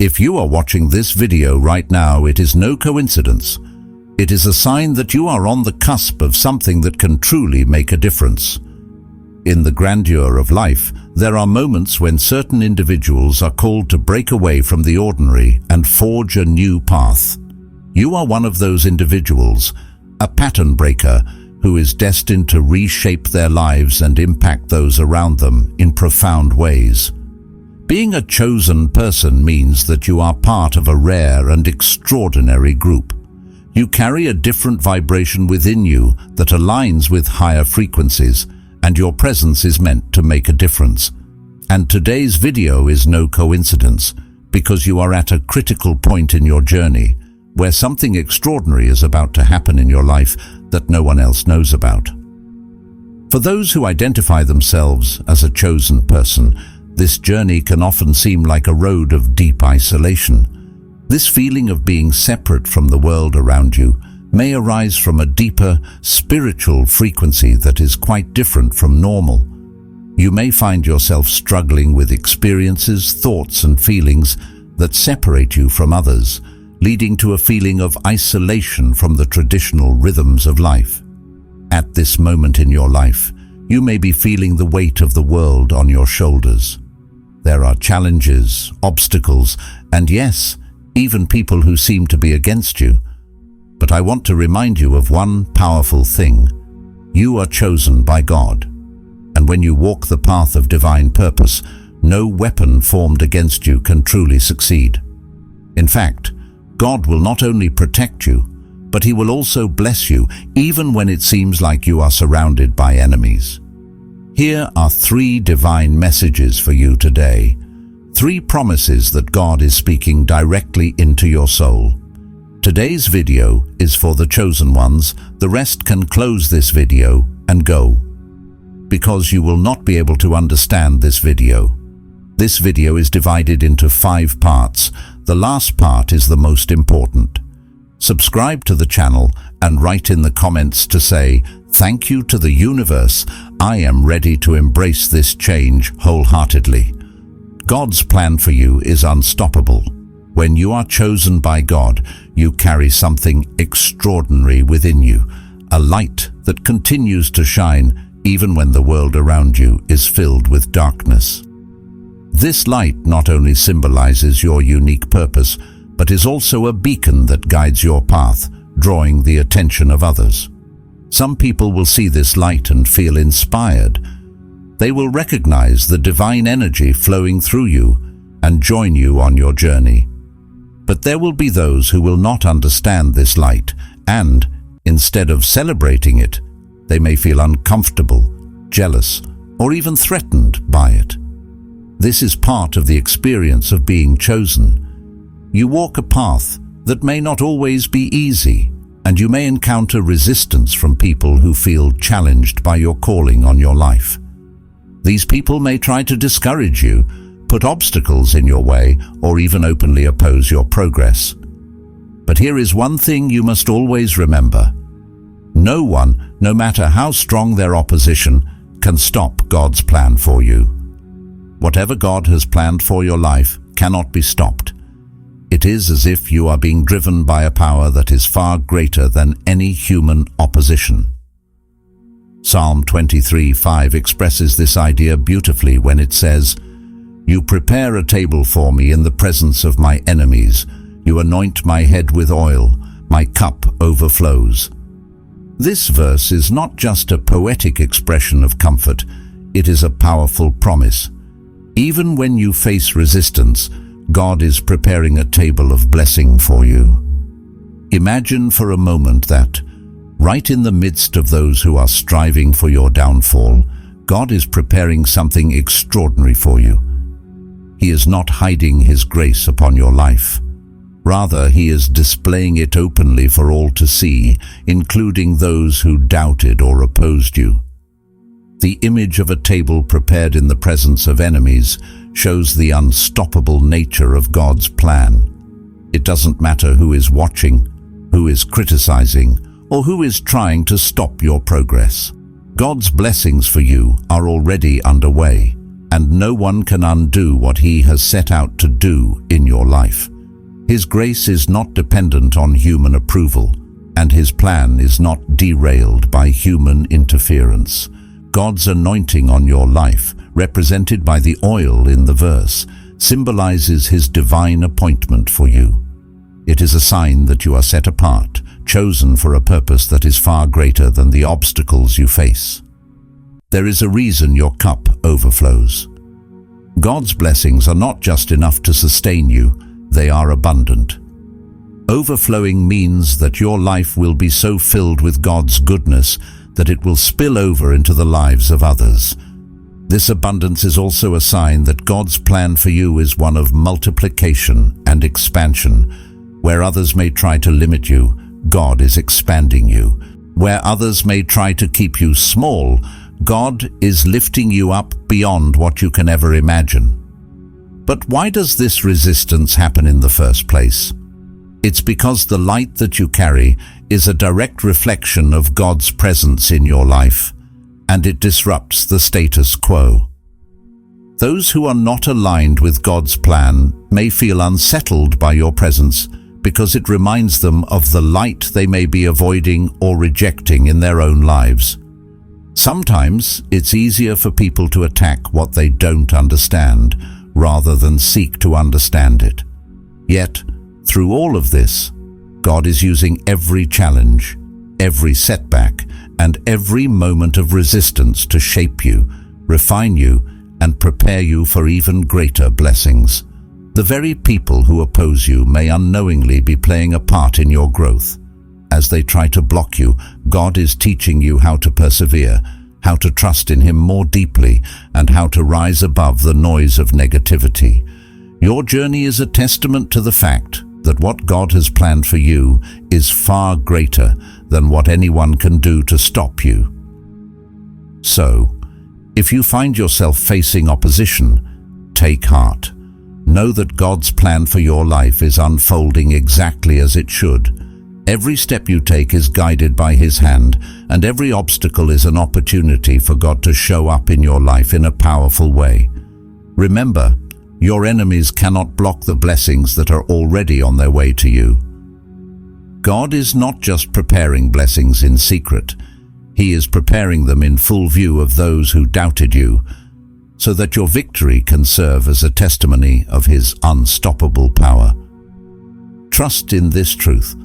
If you are watching this video right now, it is no coincidence. It is a sign that you are on the cusp of something that can truly make a difference. In the grandeur of life, there are moments when certain individuals are called to break away from the ordinary and forge a new path. You are one of those individuals, a pattern breaker, who is destined to reshape their lives and impact those around them in profound ways. Being a chosen person means that you are part of a rare and extraordinary group. You carry a different vibration within you that aligns with higher frequencies, and your presence is meant to make a difference. And today's video is no coincidence, because you are at a critical point in your journey where something extraordinary is about to happen in your life that no one else knows about. For those who identify themselves as a chosen person, this journey can often seem like a road of deep isolation. This feeling of being separate from the world around you may arise from a deeper, spiritual frequency that is quite different from normal. You may find yourself struggling with experiences, thoughts, and feelings that separate you from others, leading to a feeling of isolation from the traditional rhythms of life. At this moment in your life, you may be feeling the weight of the world on your shoulders. There are challenges, obstacles, and yes, even people who seem to be against you. But I want to remind you of one powerful thing. You are chosen by God. And when you walk the path of divine purpose, no weapon formed against you can truly succeed. In fact, God will not only protect you, but He will also bless you, even when it seems like you are surrounded by enemies. Here are 3 divine messages for you today. 3 promises that God is speaking directly into your soul. Today's video is for the chosen ones. The rest can close this video and go, because you will not be able to understand this video. This video is divided into 5 parts. The last part is the most important. Subscribe to the channel and write in the comments to say, "Thank you to the universe. I am ready to embrace this change wholeheartedly." God's plan for you is unstoppable. When you are chosen by God, you carry something extraordinary within you, a light that continues to shine even when the world around you is filled with darkness. This light not only symbolizes your unique purpose, but is also a beacon that guides your path, drawing the attention of others. Some people will see this light and feel inspired. They will recognize the divine energy flowing through you and join you on your journey. But there will be those who will not understand this light, and instead of celebrating it, they may feel uncomfortable, jealous, or even threatened by it. This is part of the experience of being chosen. You walk a path that may not always be easy, and you may encounter resistance from people who feel challenged by your calling on your life. These people may try to discourage you, put obstacles in your way, or even openly oppose your progress. But here is one thing you must always remember. No one, no matter how strong their opposition, can stop God's plan for you. Whatever God has planned for your life cannot be stopped. It is as if you are being driven by a power that is far greater than any human opposition. Psalm 23:5 expresses this idea beautifully when it says, "You prepare a table for me in the presence of my enemies. You anoint my head with oil. My cup overflows." This verse is not just a poetic expression of comfort. It is a powerful promise. Even when you face resistance, God is preparing a table of blessing for you. Imagine for a moment that, right in the midst of those who are striving for your downfall, God is preparing something extraordinary for you. He is not hiding His grace upon your life. Rather, He is displaying it openly for all to see, including those who doubted or opposed you. The image of a table prepared in the presence of enemies shows the unstoppable nature of God's plan. It doesn't matter who is watching, who is criticizing, or who is trying to stop your progress. God's blessings for you are already underway. and no one can undo what He has set out to do in your life. His grace is not dependent on human approval, and His plan is not derailed by human interference. God's anointing on your life, represented by the oil in the verse, symbolizes His divine appointment for you. It is a sign that you are set apart, chosen for a purpose that is far greater than the obstacles you face. There is a reason your cup overflows. God's blessings are not just enough to sustain you, they are abundant. Overflowing means that your life will be so filled with God's goodness that it will spill over into the lives of others. This abundance is also a sign that God's plan for you is one of multiplication and expansion. Where others may try to limit you, God is expanding you. Where others may try to keep you small, God is lifting you up beyond what you can ever imagine. But why does this resistance happen in the first place? It's because the light that you carry is a direct reflection of God's presence in your life, and it disrupts the status quo. Those who are not aligned with God's plan may feel unsettled by your presence because it reminds them of the light they may be avoiding or rejecting in their own lives. Sometimes it's easier for people to attack what they don't understand rather than seek to understand it. Yet, through all of this, God is using every challenge, every setback, and every moment of resistance to shape you, refine you, and prepare you for even greater blessings. The very people who oppose you may unknowingly be playing a part in your growth. As they try to block you, God is teaching you how to persevere, how to trust in Him more deeply, and how to rise above the noise of negativity. Your journey is a testament to the fact that what God has planned for you is far greater than what anyone can do to stop you. So, if you find yourself facing opposition, take heart. Know that God's plan for your life is unfolding exactly as it should. Every step you take is guided by His hand, and every obstacle is an opportunity for God to show up in your life in a powerful way. Remember, your enemies cannot block the blessings that are already on their way to you. God is not just preparing blessings in secret. He is preparing them in full view of those who doubted you, so that your victory can serve as a testimony of His unstoppable power. Trust in this truth.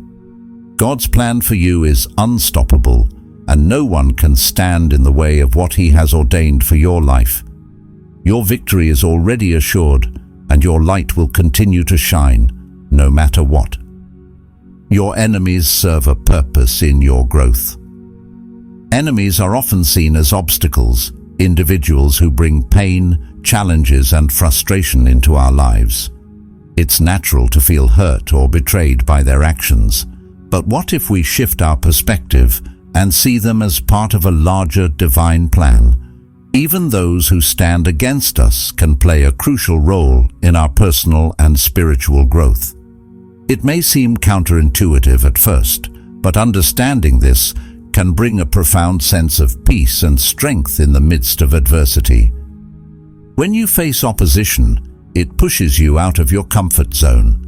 God's plan for you is unstoppable, and no one can stand in the way of what He has ordained for your life. Your victory is already assured, and your light will continue to shine, no matter what. Your enemies serve a purpose in your growth. Enemies are often seen as obstacles, individuals who bring pain, challenges, and frustration into our lives. It's natural to feel hurt or betrayed by their actions, but what if we shift our perspective and see them as part of a larger divine plan? Even those who stand against us can play a crucial role in our personal and spiritual growth. It may seem counterintuitive at first, but understanding this can bring a profound sense of peace and strength in the midst of adversity. When you face opposition, it pushes you out of your comfort zone.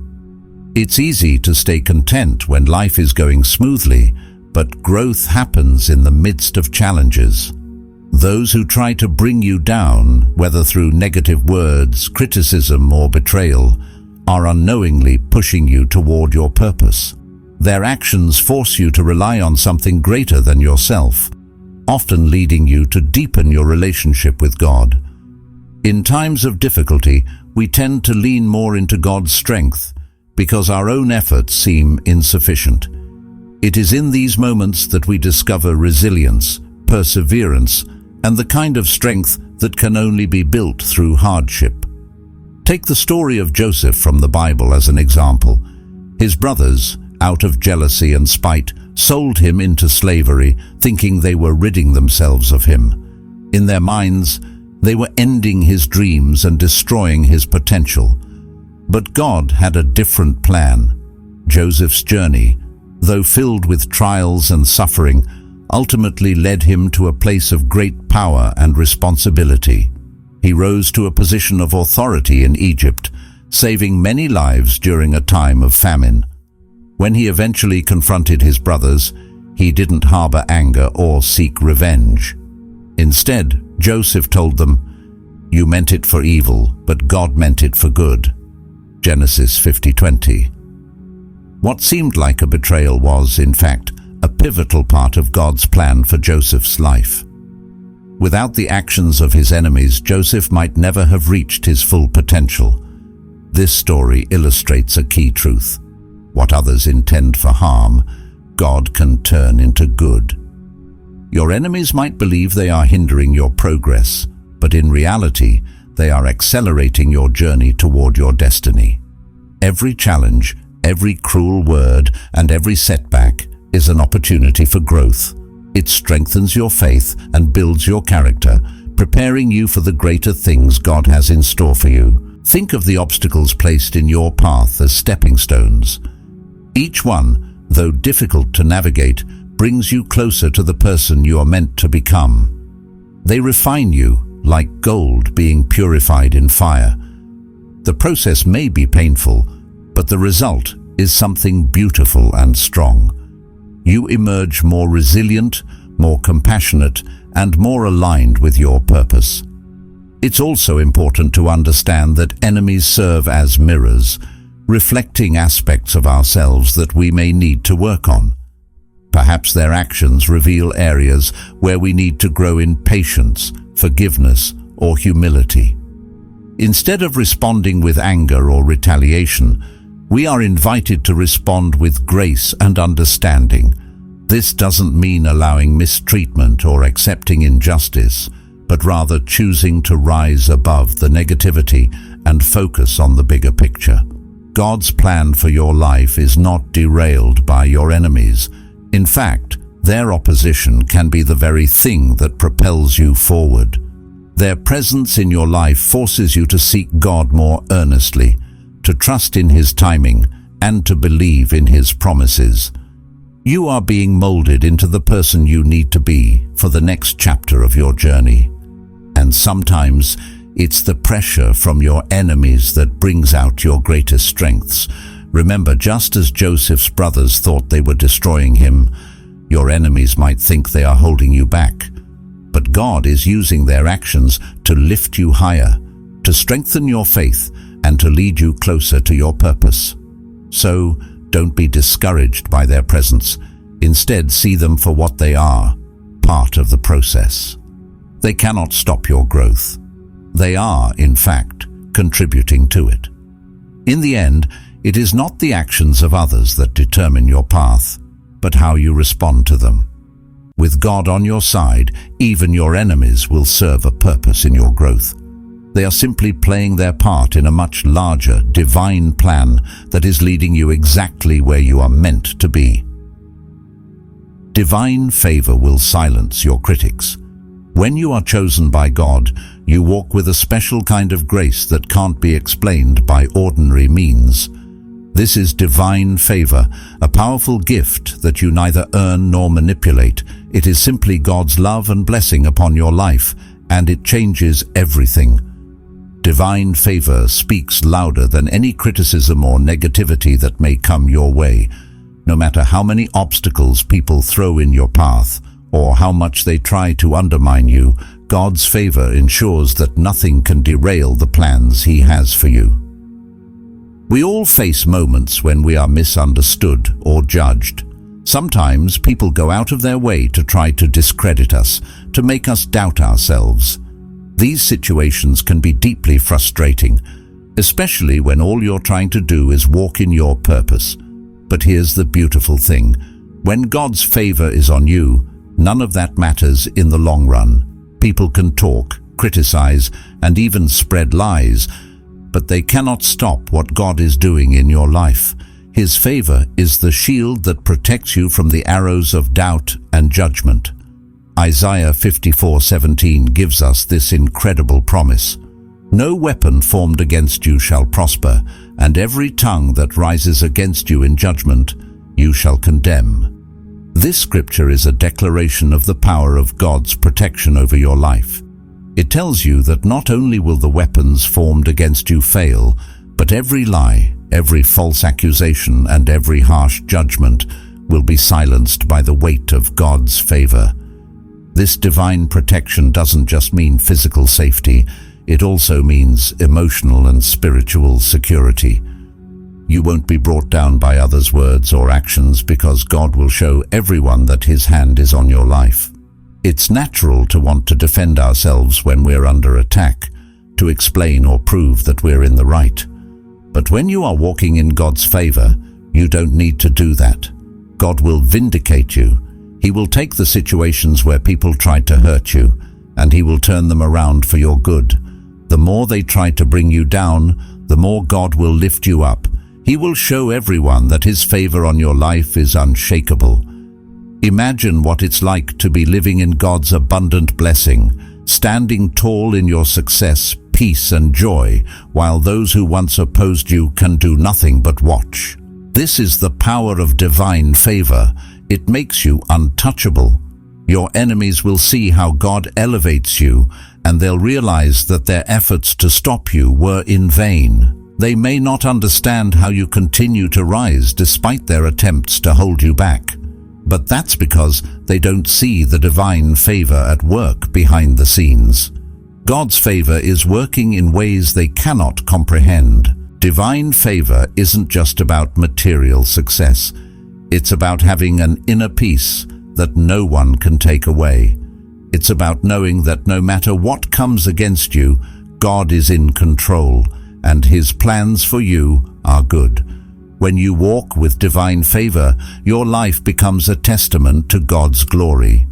It's easy to stay content when life is going smoothly, but growth happens in the midst of challenges. Those who try to bring you down, whether through negative words, criticism, or betrayal, are unknowingly pushing you toward your purpose. Their actions force you to rely on something greater than yourself, often leading you to deepen your relationship with God. In times of difficulty, we tend to lean more into God's strength because our own efforts seem insufficient. It is in these moments that we discover resilience, perseverance, and the kind of strength that can only be built through hardship. Take the story of Joseph from the Bible as an example. His brothers, out of jealousy and spite, sold him into slavery, thinking they were ridding themselves of him. In their minds, they were ending his dreams and destroying his potential. But God had a different plan. Joseph's journey, though filled with trials and suffering, ultimately led him to a place of great power and responsibility. He rose to a position of authority in Egypt, saving many lives during a time of famine. When he eventually confronted his brothers, he didn't harbor anger or seek revenge. Instead, Joseph told them, "You meant it for evil, but God meant it for good." Genesis 50:20. What seemed like a betrayal was, in fact, a pivotal part of God's plan for Joseph's life. Without the actions of his enemies, Joseph might never have reached his full potential. This story illustrates a key truth. What others intend for harm, God can turn into good. Your enemies might believe they are hindering your progress, but in reality, they are accelerating your journey toward your destiny. Every challenge, every cruel word, and every setback is an opportunity for growth. It strengthens your faith and builds your character, preparing you for the greater things God has in store for you. Think of the obstacles placed in your path as stepping stones. Each one, though difficult to navigate, brings you closer to the person you are meant to become. They refine you, like gold being purified in fire. The process may be painful, but the result is something beautiful and strong. You emerge more resilient, more compassionate, and more aligned with your purpose. It's also important to understand that enemies serve as mirrors, reflecting aspects of ourselves that we may need to work on. Perhaps their actions reveal areas where we need to grow in patience, forgiveness, or humility. Instead of responding with anger or retaliation, we are invited to respond with grace and understanding. This doesn't mean allowing mistreatment or accepting injustice, but rather choosing to rise above the negativity and focus on the bigger picture. God's plan for your life is not derailed by your enemies. In fact, their opposition can be the very thing that propels you forward. Their presence in your life forces you to seek God more earnestly, to trust in His timing, and to believe in His promises. You are being molded into the person you need to be for the next chapter of your journey. And sometimes it's the pressure from your enemies that brings out your greatest strengths. Remember, just as Joseph's brothers thought they were destroying him, your enemies might think they are holding you back. But God is using their actions to lift you higher, to strengthen your faith, and to lead you closer to your purpose. So, don't be discouraged by their presence. Instead, see them for what they are, part of the process. They cannot stop your growth. They are, in fact, contributing to it. In the end, it is not the actions of others that determine your path, but how you respond to them. With God on your side, even your enemies will serve a purpose in your growth. They are simply playing their part in a much larger, divine plan that is leading you exactly where you are meant to be. Divine favor will silence your critics. When you are chosen by God, you walk with a special kind of grace that can't be explained by ordinary means. This is divine favor, a powerful gift that you neither earn nor manipulate. It is simply God's love and blessing upon your life, and it changes everything. Divine favor speaks louder than any criticism or negativity that may come your way. No matter how many obstacles people throw in your path, or how much they try to undermine you, God's favor ensures that nothing can derail the plans He has for you. We all face moments when we are misunderstood or judged. Sometimes people go out of their way to try to discredit us, to make us doubt ourselves. These situations can be deeply frustrating, especially when all you're trying to do is walk in your purpose. But here's the beautiful thing. When God's favor is on you, none of that matters in the long run. People can talk, criticize, and even spread lies, but they cannot stop what God is doing in your life. His favor is the shield that protects you from the arrows of doubt and judgment. Isaiah 54:17 gives us this incredible promise. No weapon formed against you shall prosper, and every tongue that rises against you in judgment you shall condemn. This scripture is a declaration of the power of God's protection over your life. It tells you that not only will the weapons formed against you fail, but every lie, every false accusation, and every harsh judgment will be silenced by the weight of God's favor. This divine protection doesn't just mean physical safety, it also means emotional and spiritual security. You won't be brought down by others' words or actions because God will show everyone that His hand is on your life. It's natural to want to defend ourselves when we're under attack, to explain or prove that we're in the right. But when you are walking in God's favor, you don't need to do that. God will vindicate you. He will take the situations where people tried to hurt you, and He will turn them around for your good. The more they try to bring you down, the more God will lift you up. He will show everyone that His favor on your life is unshakable. Imagine what it's like to be living in God's abundant blessing, standing tall in your success, peace and joy, while those who once opposed you can do nothing but watch. This is the power of divine favor. It makes you untouchable. Your enemies will see how God elevates you, and they'll realize that their efforts to stop you were in vain. They may not understand how you continue to rise despite their attempts to hold you back. But that's because they don't see the divine favor at work behind the scenes. God's favor is working in ways they cannot comprehend. Divine favor isn't just about material success. It's about having an inner peace that no one can take away. It's about knowing that no matter what comes against you, God is in control, and His plans for you are good. When you walk with divine favor, your life becomes a testament to God's glory.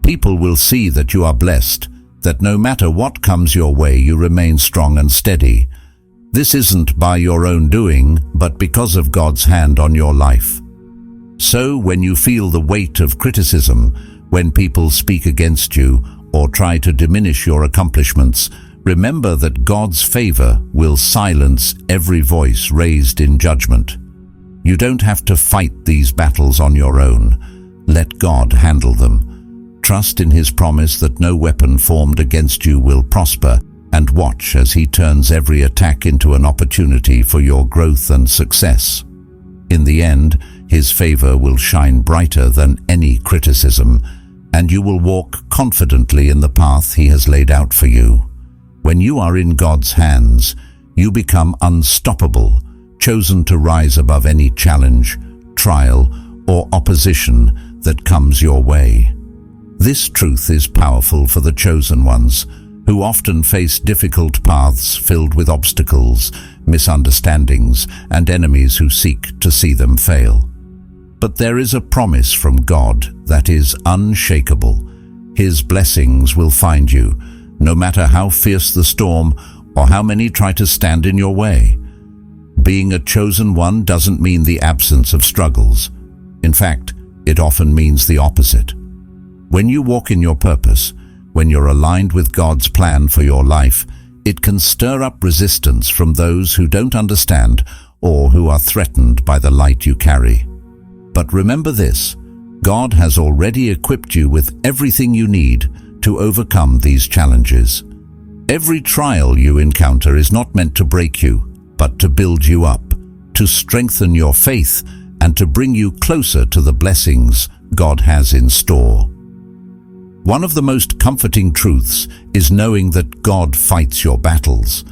People will see that you are blessed, that no matter what comes your way, you remain strong and steady. This isn't by your own doing, but because of God's hand on your life. So when you feel the weight of criticism, when people speak against you or try to diminish your accomplishments, remember that God's favor will silence every voice raised in judgment. You don't have to fight these battles on your own. Let God handle them. Trust in His promise that no weapon formed against you will prosper, and watch as He turns every attack into an opportunity for your growth and success. In the end, His favor will shine brighter than any criticism, and you will walk confidently in the path He has laid out for you. When you are in God's hands, you become unstoppable, chosen to rise above any challenge, trial, or opposition that comes your way. This truth is powerful for the chosen ones, who often face difficult paths filled with obstacles, misunderstandings, and enemies who seek to see them fail. But there is a promise from God that is unshakable. His blessings will find you, no matter how fierce the storm or how many try to stand in your way. Being a chosen one doesn't mean the absence of struggles. In fact, it often means the opposite. When you walk in your purpose, when you're aligned with God's plan for your life, it can stir up resistance from those who don't understand or who are threatened by the light you carry. But remember this, God has already equipped you with everything you need to overcome these challenges. Every trial you encounter is not meant to break you, but to build you up, to strengthen your faith, and to bring you closer to the blessings God has in store. One of the most comforting truths is knowing that God fights your battles.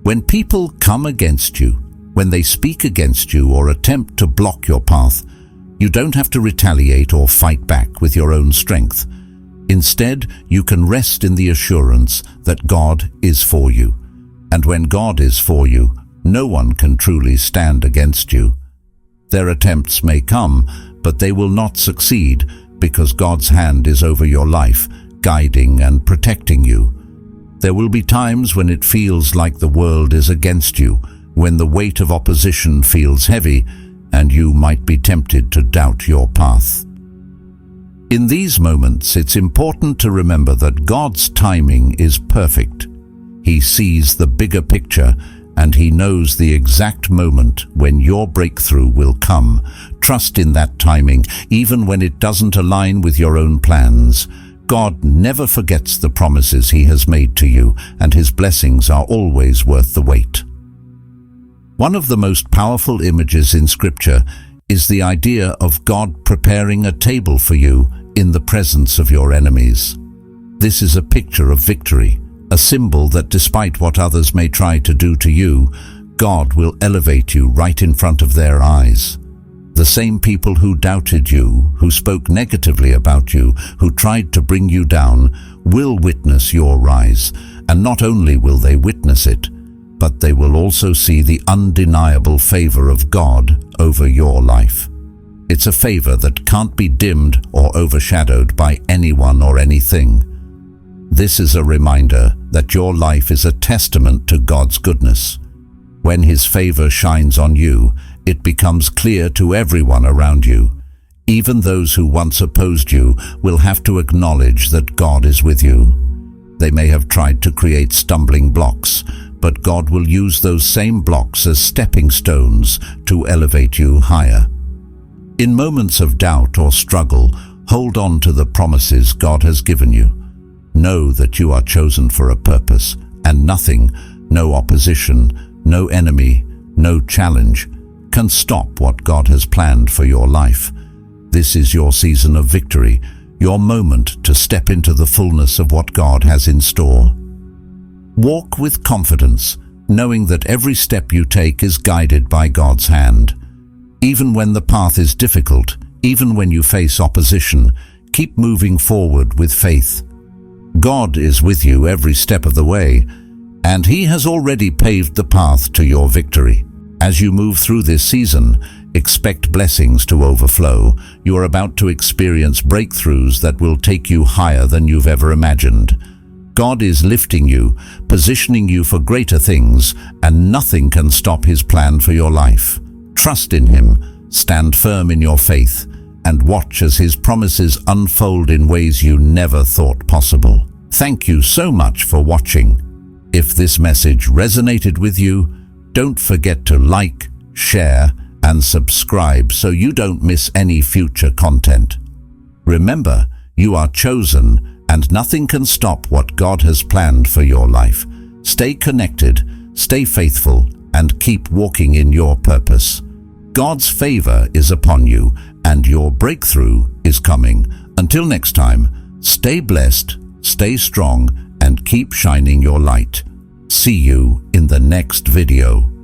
When people come against you, when they speak against you or attempt to block your path, you don't have to retaliate or fight back with your own strength. Instead, you can rest in the assurance that God is for you. And when God is for you, no one can truly stand against you. Their attempts may come, but they will not succeed because God's hand is over your life, guiding and protecting you. There will be times when it feels like the world is against you, when the weight of opposition feels heavy, and you might be tempted to doubt your path. In these moments, it's important to remember that God's timing is perfect. He sees the bigger picture, and He knows the exact moment when your breakthrough will come. Trust in that timing, even when it doesn't align with your own plans. God never forgets the promises He has made to you, and His blessings are always worth the wait. One of the most powerful images in Scripture is the idea of God preparing a table for you in the presence of your enemies. This is a picture of victory, a symbol that despite what others may try to do to you, God will elevate you right in front of their eyes. The same people who doubted you, who spoke negatively about you, who tried to bring you down, will witness your rise, and not only will they witness it, but they will also see the undeniable favor of God over your life. It's a favor that can't be dimmed or overshadowed by anyone or anything. This is a reminder that your life is a testament to God's goodness. When His favor shines on you, it becomes clear to everyone around you. Even those who once opposed you will have to acknowledge that God is with you. They may have tried to create stumbling blocks, but God will use those same blocks as stepping stones to elevate you higher. In moments of doubt or struggle, hold on to the promises God has given you. Know that you are chosen for a purpose, and nothing, no opposition, no enemy, no challenge, can stop what God has planned for your life. This is your season of victory, your moment to step into the fullness of what God has in store. Walk with confidence, knowing that every step you take is guided by God's hand. Even when the path is difficult, even when you face opposition, keep moving forward with faith. God is with you every step of the way, and He has already paved the path to your victory. As you move through this season, expect blessings to overflow. You are about to experience breakthroughs that will take you higher than you've ever imagined. God is lifting you, positioning you for greater things, and nothing can stop His plan for your life. Trust in Him, stand firm in your faith, and watch as His promises unfold in ways you never thought possible. Thank you so much for watching. If this message resonated with you, don't forget to like, share, and subscribe so you don't miss any future content. Remember, you are chosen, and nothing can stop what God has planned for your life. Stay connected, stay faithful, and keep walking in your purpose. God's favor is upon you, and your breakthrough is coming. Until next time, stay blessed, stay strong, and keep shining your light. See you in the next video.